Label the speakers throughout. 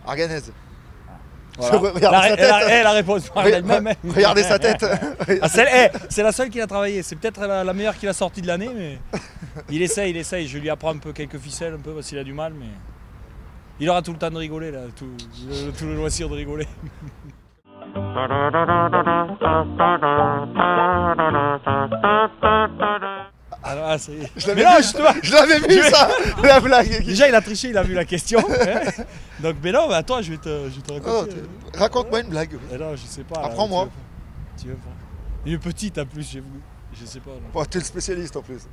Speaker 1: Arganez.
Speaker 2: Voilà.
Speaker 1: Regardez sa tête.
Speaker 2: La réponse par elle-même.
Speaker 1: Regardez sa tête.
Speaker 2: Ah, c'est la seule qu'il a travaillé. C'est peut-être la meilleure qu'il a sortie de l'année, mais il essaye. Je lui apprends un peu quelques ficelles, un peu parce qu'il a du mal, mais il aura tout le temps de rigoler là, tout le loisir de rigoler. Alors,
Speaker 1: je l'avais vu ça, la blague.
Speaker 2: Déjà il a triché, il a vu la question. Donc mais non, mais attends, je vais te raconter.
Speaker 1: Raconte-moi une blague.
Speaker 2: Non, je sais pas.
Speaker 1: Apprends-moi.
Speaker 2: Tu veux pas. Une petite en plus, je sais pas.
Speaker 1: Oh, t'es le spécialiste en plus.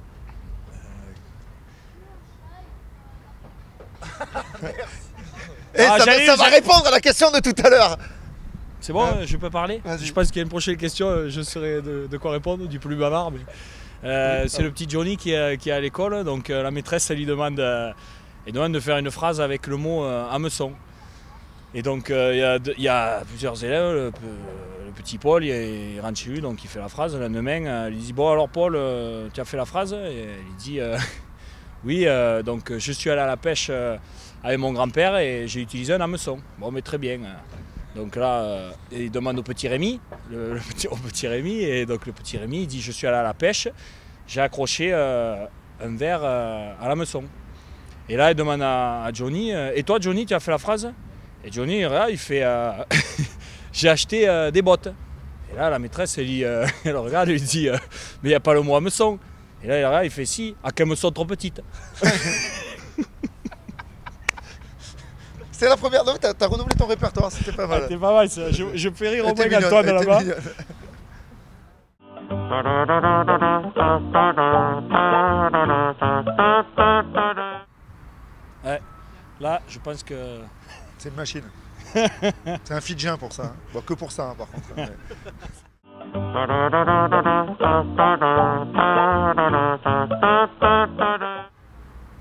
Speaker 1: Ça va répondre à la question de tout à l'heure.
Speaker 2: C'est bon, je peux parler? Je pense qu'il y a une prochaine question, je saurai de quoi répondre, du plus bavard. Mais c'est le petit Johnny qui est à l'école, donc la maîtresse elle lui demande de faire une phrase avec le mot hameçon. Et donc il y a plusieurs élèves, le petit Paul il rentre chez lui, donc il fait la phrase. Le lendemain, il dit bon alors Paul, tu as fait la phrase? Et il dit oui, donc je suis allé à la pêche avec mon grand-père et j'ai utilisé un hameçon. Bon mais très bien. Donc là, il demande au petit Rémi, au petit Rémi, et donc le petit Rémi il dit je suis allé à la pêche, j'ai accroché un verre à l'hameçon. Et là il demande à Johnny, et toi Johnny tu as fait la phrase? Et Johnny là, il fait j'ai acheté des bottes. Et là la maîtresse elle regarde et lui dit mais il n'y a pas le mot hameçon. Et là il fait si, à qu'hameçon trop petite.
Speaker 1: C'est la première, donc t'as renouvelé ton répertoire, c'était pas mal.
Speaker 2: C'était pas mal ça, je fais rire au moins Antoine là-bas. Ouais, là je pense que...
Speaker 1: C'est une machine. C'est un Fidjien pour ça. Hein. Bon, que pour ça hein, par contre. Mais...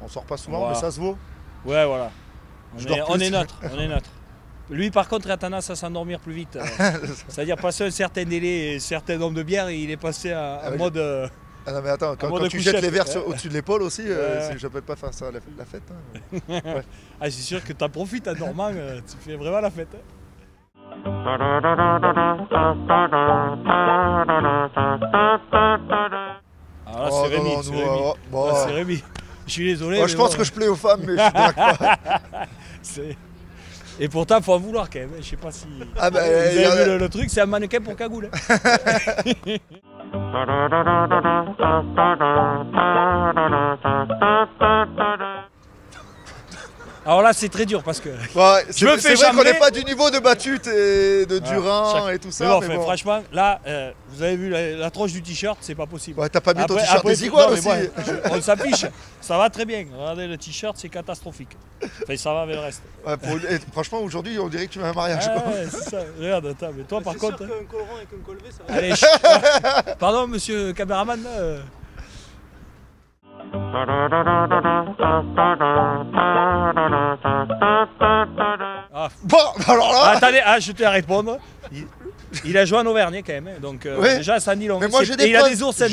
Speaker 1: On sort pas souvent, voilà. Mais ça se vaut.
Speaker 2: Ouais, voilà. On est neutre, on est neutre. Lui, par contre, il a tendance à s'endormir plus vite. C'est-à-dire, passer un certain délai et un certain nombre de bières, il est passé en mode...
Speaker 1: Ah non, mais attends, quand tu jettes les verres au-dessus de l'épaule aussi, je peux pas faire ça à la fête. Hein, mais...
Speaker 2: ouais. Ah, c'est sûr que tu en profites en dormant, tu fais vraiment la fête. Alors là, c'est Rémi. C'est Rémi. Je suis désolé.
Speaker 1: Moi, je pense que je plais aux femmes, mais je suis pas.
Speaker 2: Et pourtant, il faut en vouloir quand même. Je sais pas si.
Speaker 1: Ah bah,
Speaker 2: vous avez vu le truc, c'est un mannequin pour cagoule. Alors là, c'est très dur parce que.
Speaker 1: Ouais, c'est vrai qu'on n'est pas du niveau de Batut et de Durin et tout ça.
Speaker 2: Mais bon. Franchement, là, vous avez vu la tronche du t-shirt, c'est pas possible.
Speaker 1: Ouais, t'as pas mis ton t-shirt des iguales aussi.
Speaker 2: Ouais, on s'affiche, ça va très bien. Regardez le t-shirt, c'est catastrophique. Enfin, ça va avec le reste.
Speaker 1: Ouais, franchement, aujourd'hui, on dirait que tu vas à un mariage.
Speaker 2: Ouais, c'est ça. Regarde, attends, mais toi, par contre.
Speaker 3: C'est sûr qu'un colorant et qu'un collevé, ça va.
Speaker 2: Allez, pardon, monsieur caméraman.
Speaker 1: Bon, alors là...
Speaker 2: Attendez, je te vais répondre. Il a joué en Auvergne quand même, donc
Speaker 1: oui.
Speaker 2: déjà ça dit long.
Speaker 1: Mais moi j'ai des preuves.
Speaker 2: Il a des oursins.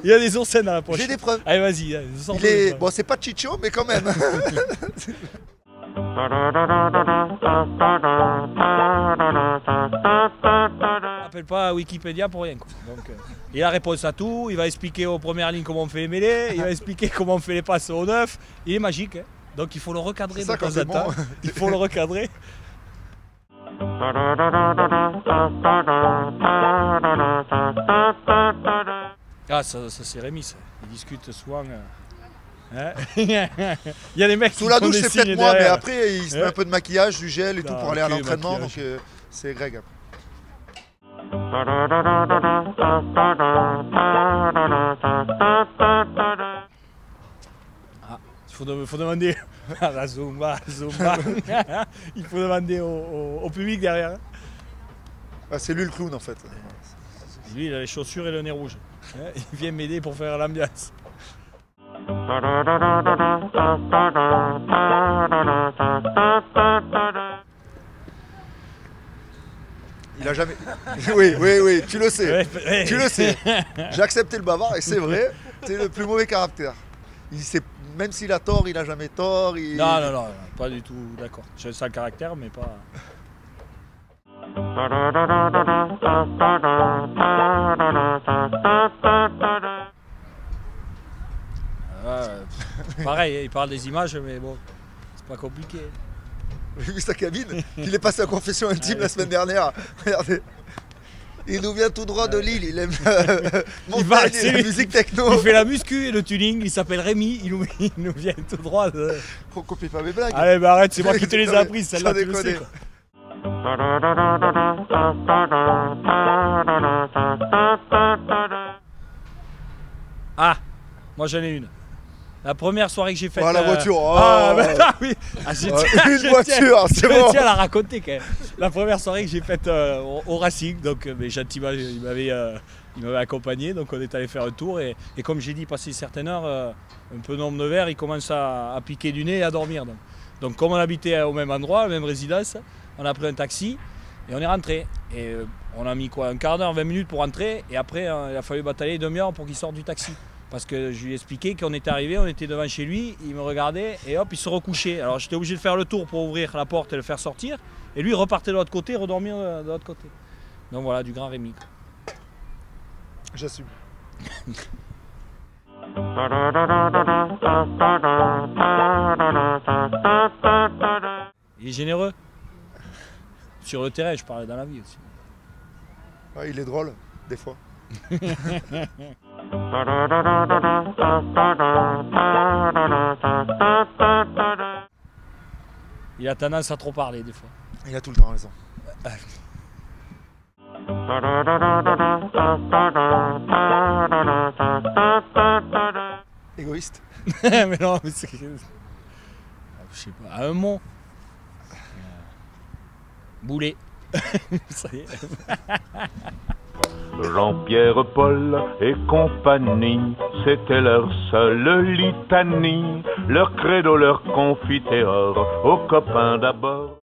Speaker 2: Il y a des oursins dans la poche.
Speaker 1: J'ai des preuves.
Speaker 2: Allez, vas-y.
Speaker 1: Bon, c'est pas Chicho, mais quand même.
Speaker 2: Appelle pas Wikipédia pour rien. Quoi. Donc, il a réponse à tout. Il va expliquer aux premières lignes comment on fait les mêlées. Il va expliquer comment on fait les passes au neuf. Il est magique. Hein. Donc il faut le recadrer de temps en temps. Bon. Il faut le recadrer. Ah, ça c'est Rémi, ça. Il discute souvent. Hein. Il y a des mecs
Speaker 1: sous la douche, c'est peut-être moi, mais après il se met
Speaker 2: hein?
Speaker 1: Un peu de maquillage, du gel et tout pour aller à l'entraînement. Donc c'est Greg après.
Speaker 2: Ah, il faut demander à la Zumba. Il faut demander au public derrière.
Speaker 1: Ah, c'est lui le clown en fait.
Speaker 2: Lui, il a les chaussures et le nez rouge. Il vient m'aider pour faire l'ambiance.
Speaker 1: Il a jamais. Oui, tu le sais.
Speaker 2: Ouais.
Speaker 1: Tu le sais. J'ai accepté le bavard et c'est vrai, c'est le plus mauvais caractère. même s'il a tort, il a jamais tort.
Speaker 2: Non, pas du tout d'accord. J'ai un sale caractère, mais pas. Pareil, il parle des images, mais bon, c'est pas compliqué.
Speaker 1: J'ai vu sa cabine, il est passé en confession intime la semaine dernière. Regardez. Il nous vient tout droit de Lille, il aime la musique techno.
Speaker 2: Il fait la muscu et le tuning, il s'appelle Rémi, il nous vient tout droit de...
Speaker 1: On copie pas mes blagues.
Speaker 2: Allez, bah arrête, c'est moi qui te les ai apprises, celle-là tu le sais quoi. Ah, moi j'en ai une. La première soirée que j'ai faite.
Speaker 1: Oh, la voiture. Oh.
Speaker 2: Oui.
Speaker 1: Une voiture, c'est bon.
Speaker 2: Je tiens à la raconter quand même. La première soirée que j'ai faite au Racing, donc mais gentiment, il m'avait accompagné, donc on est allé faire un tour et comme j'ai dit, passé une certaine heure, un peu nombre de verre, il commence à piquer du nez et à dormir. Donc comme on habitait au même endroit, la même résidence, on a pris un taxi et on est rentré. Et on a mis quoi, un quart d'heure, 20 minutes pour rentrer et après il a fallu batailler une demi-heure pour qu'il sorte du taxi. Parce que je lui ai expliqué qu'on était arrivé, on était devant chez lui, il me regardait et hop, il se recouchait. Alors j'étais obligé de faire le tour pour ouvrir la porte et le faire sortir. Et lui, il repartait de l'autre côté, redormir de l'autre côté. Donc voilà, du grand Rémi.
Speaker 1: J'assume.
Speaker 2: Il est généreux. Sur le terrain, je parlais dans la vie aussi.
Speaker 1: Ouais, il est drôle, des fois.
Speaker 2: Il a tendance à trop parler des fois.
Speaker 1: Il a tout le temps raison. Égoïste.
Speaker 2: Mais non, mais c'est... Je sais pas, à un mot. Boulet. Ça y est.
Speaker 4: Jean-Pierre, Paul et compagnie, c'était leur seule litanie, leur credo, leur confiteor, aux copains d'abord.